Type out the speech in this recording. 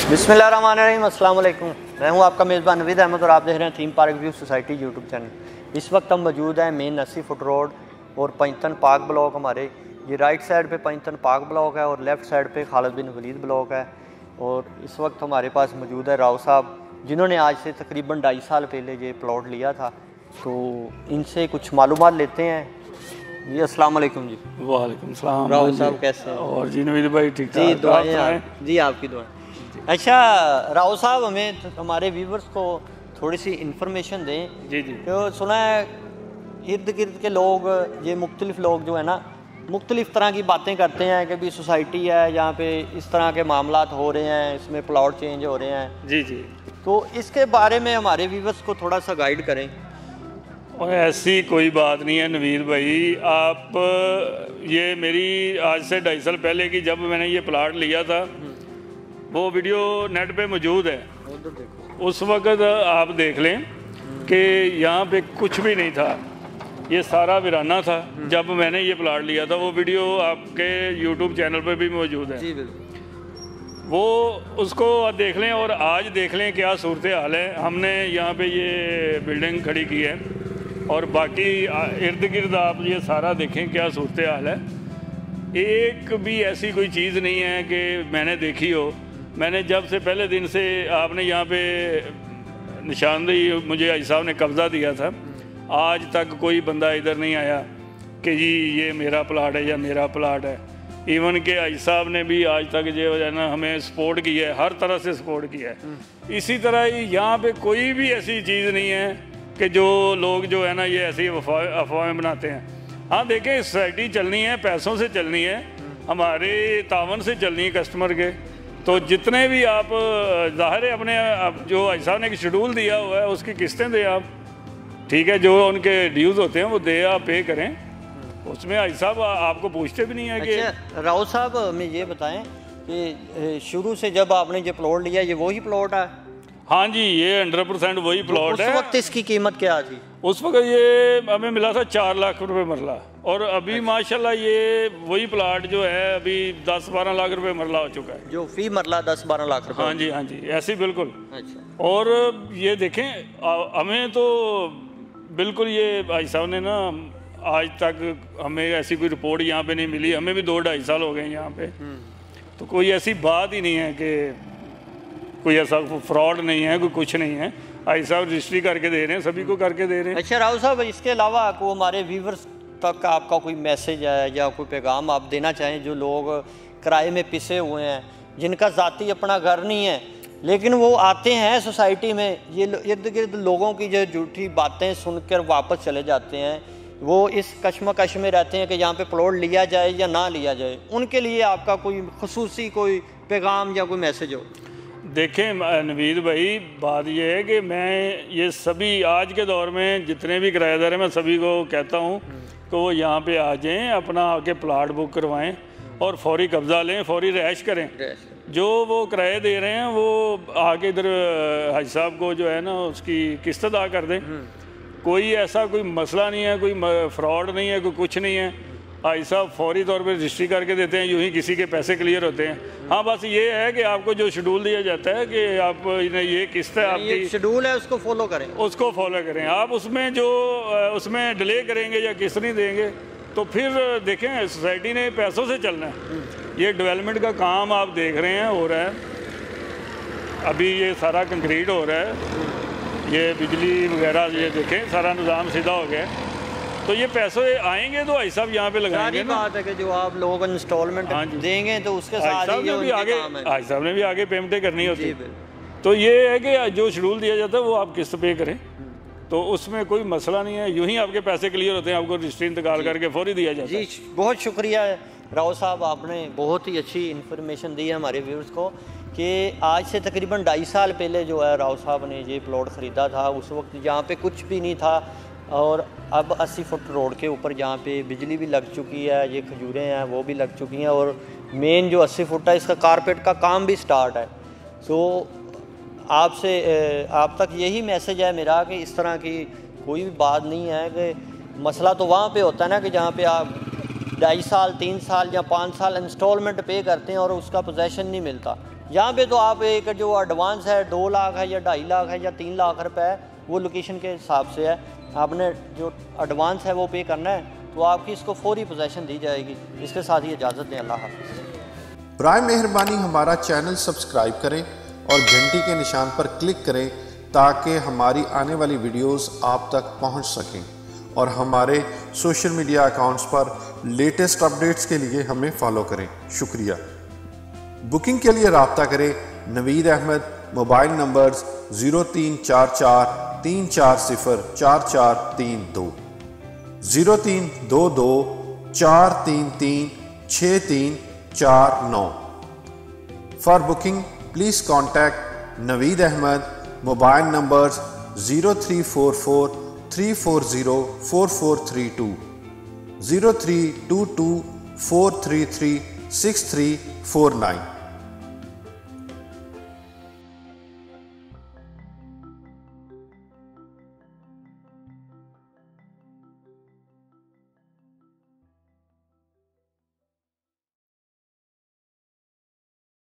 बिस्मिल्लाहिर्रहमानिर्रहीम, अस्सलाम वालेकुम। मैं हूं आपका मेज़बान नवीद अहमद और आप देख रहे हैं theme park view society YouTube channel. इस वक्त हम मौजूद हैं मेन 80 फुट रोड और पंजतन पार्क ब्लॉक। हमारे ये राइट साइड पे पंजतन पार्क ब्लॉक है और लेफ़्ट साइड पे खालिद बिन वलीद ब्लॉक है। और इस वक्त हमारे पास मौजूद है राव साहब, जिन्होंने आज से तकरीबन 2.5 साल पहले ये प्लॉट लिया था। तो इनसे कुछ मालूमात लेते हैं। जी अस्सलाम वालेकुम। जी वालेकुम सलाम। राव साहब कैसे हैं? और जी नवीद भाई ठीक ठाक? जी दुआएं जी, आपकी दुआएं। अच्छा राव साहब, हमें हमारे व्यूवर्स को थोड़ी सी इन्फॉर्मेशन दें। जी जी। तो सुना है इर्द गिर्द के लोग, ये मुख्तलिफ लोग जो है ना, मुख्तलिफ तरह की बातें करते हैं कि भी सोसाइटी है जहाँ पे इस तरह के मामलात हो रहे हैं, इसमें प्लॉट चेंज हो रहे हैं। जी जी। तो इसके बारे में हमारे व्यूवर्स को थोड़ा सा गाइड करें। और ऐसी कोई बात नहीं है नवीद भाई। आप ये मेरी आज से 2.5 साल पहले की जब मैंने ये प्लाट लिया था, वो वीडियो नेट पे मौजूद है। उस वक़्त आप देख लें कि यहाँ पे कुछ भी नहीं था, ये सारा वीराना था जब मैंने ये प्लाट लिया था। वो वीडियो आपके यूट्यूब चैनल पे भी मौजूद है। जी बिल्कुल। वो उसको देख लें और आज देख लें क्या सूरत हाल है। हमने यहाँ पे ये बिल्डिंग खड़ी की है और बाकी इर्द गिर्द आप ये सारा देखें क्या सूरत हाल है। एक भी ऐसी कोई चीज़ नहीं है कि मैंने देखी हो। मैंने जब से पहले दिन से आपने यहाँ पे निशानदेही मुझे आई साहब ने कब्ज़ा दिया था, आज तक कोई बंदा इधर नहीं आया कि जी ये मेरा प्लाट है या मेरा प्लाट है। इवन के आई साहब ने भी आज तक जो है ना हमें सपोर्ट किया है, हर तरह से सपोर्ट किया है। इसी तरह यहाँ पे कोई भी ऐसी चीज़ नहीं है कि जो लोग जो है ना ये ऐसी अफवाहें बनाते हैं। हाँ देखें, सोसाइटी चलनी है, पैसों से चलनी है, हमारे तावन से चलनी है, कस्टमर के। तो जितने भी आप ज़ाहिर है अपने जो आई साहब ने एक शेड्यूल दिया हुआ है उसकी किस्तें दें आप, ठीक है, जो उनके ड्यूज़ होते हैं वो दे आप पे करें। उसमें आई साहब आपको पूछते भी नहीं है कि। अच्छा राव साहब, हमें ये बताएं कि शुरू से जब आपने ये प्लॉट लिया, ये वही प्लॉट है? हाँ जी, ये 100% वही प्लॉट है। उस वक्त इसकी कीमत क्या थी? उस वक्त ये हमें मिला था 4 लाख रुपए मरला, और अभी माशाल्लाह ये वही प्लाट जो है अभी 10-12 लाख रुपए मरला हो चुका है। जो फी मरला 10-12 लाख रुपए? हाँ जी हाँ जी, ऐसे बिल्कुल। अच्छा। और ये देखें, हमें तो बिल्कुल ये भाई साहब ने ना आज तक हमें ऐसी कोई रिपोर्ट यहाँ पे नहीं मिली। हमें भी 2-2.5 साल हो गए यहाँ पे, तो कोई ऐसी बात ही नहीं है कि कोई ऐसा फ्रॉड नहीं है, कोई कुछ नहीं है। आई साहब रजिस्ट्री करके दे रहे हैं, सभी को करके दे रहे हैं। अच्छा राव साहब, इसके अलावा को हमारे व्यूवर्स तक आपका कोई मैसेज है या कोई पैगाम आप देना चाहें, जो लोग किराए में पिसे हुए हैं, जिनका ज़ाती अपना घर नहीं है, लेकिन वो आते हैं सोसाइटी में, ये इर्द गिर्द लोगों की जो झूठी बातें सुनकर वापस चले जाते हैं, वो इस कश्मकश में रहते हैं कि यहाँ पे प्लॉट लिया जाए या ना लिया जाए, उनके लिए आपका कोई खुसूसी कोई पैगाम या कोई मैसेज हो? देखें नवीद भाई, बात यह है कि मैं ये सभी आज के दौर में जितने भी किराएदार हैं, मैं सभी को कहता हूँ कि वो यहाँ पे आ जाएं, अपना आके प्लाट बुक करवाएं और फौरी कब्ज़ा लें, फौरी रैश करें। जो वो किराए दे रहे हैं वो आके इधर हाजी साहब को जो है ना उसकी किस्त अदा कर दें। कोई ऐसा कोई मसला नहीं है, कोई फ्रॉड नहीं है, कोई कुछ नहीं है। भाई साहब फौरी तौर पे रजिस्ट्री करके देते हैं, यूं ही किसी के पैसे क्लियर होते हैं। हाँ बस ये है कि आपको जो शेड्यूल दिया जाता है कि आप ये किस्त है, आपकी शेड्यूल है, उसको फॉलो करें, उसको फॉलो करें। आप उसमें जो उसमें डिले करेंगे या किस्त नहीं देंगे तो फिर देखें सोसाइटी ने पैसों से चलना है। ये डेवलपमेंट का काम आप देख रहे हैं हो रहा है, अभी ये सारा कंक्रीट हो रहा है, ये बिजली वगैरह ये देखें सारा निज़ाम सीधा हो गया। तो ये पैसे आएंगे तो भाई साहब यहाँ पे लगाएंगे ना। बात है कि जो आप लोग इंस्टॉलमेंट देंगे तो उसके साथ ही जो आगे भाई साहब ने भी आगे पेमेंटें करनी होती है। तो ये है कि जो शेड्यूल दिया जाता है वो आप किस्त पे करें, तो उसमें कोई मसला नहीं है, यूं ही आपके पैसे क्लियर होते हैं, आपको रजिस्ट्री इंतकाल करके फौरी दिया जाता है। जी बहुत शुक्रिया राव साहब, आपने बहुत ही अच्छी इन्फॉर्मेशन दी है हमारे व्यूअर्स को कि आज से तकरीबन 2.5 साल पहले जो है राव साहब ने ये प्लॉट ख़रीदा था। उस वक्त यहाँ पे कुछ भी नहीं था और अब 80 फुट रोड के ऊपर जहाँ पे बिजली भी लग चुकी है, ये खजूरें हैं वो भी लग चुकी हैं, और मेन जो 80 फुट है इसका कारपेट का काम भी स्टार्ट है। सो आपसे आप तक यही मैसेज है मेरा कि इस तरह की कोई भी बात नहीं है कि मसला तो वहाँ पे होता है ना कि जहाँ पे आप 2.5 साल 3 साल या 5 साल इंस्टॉलमेंट पे करते हैं और उसका पोजेसन नहीं मिलता। यहाँ पे तो आप एक जो एडवांस है 2 लाख है या 2.5 लाख है या 3 लाख रुपए है, वो लोकेशन के हिसाब से है। आपने जो एडवांस है वो पे करना है तो आपकी इसको फौरी पोजेसन दी जाएगी। इसके साथ ही इजाज़त दें, अल्लाह हाफ़िज़। बराए मेहरबानी हमारा चैनल सब्सक्राइब करें और घंटी के निशान पर क्लिक करें ताकि हमारी आने वाली वीडियोस आप तक पहुंच सकें, और हमारे सोशल मीडिया अकाउंट्स पर लेटेस्ट अपडेट्स के लिए हमें फॉलो करें। शुक्रिया। बुकिंग के लिए रब्ता करें Naveed Ahmed, mobile numbers 0344340432, 0322433639। For booking please contact Naveed Ahmed, mobile numbers 0344340432, 0322433639।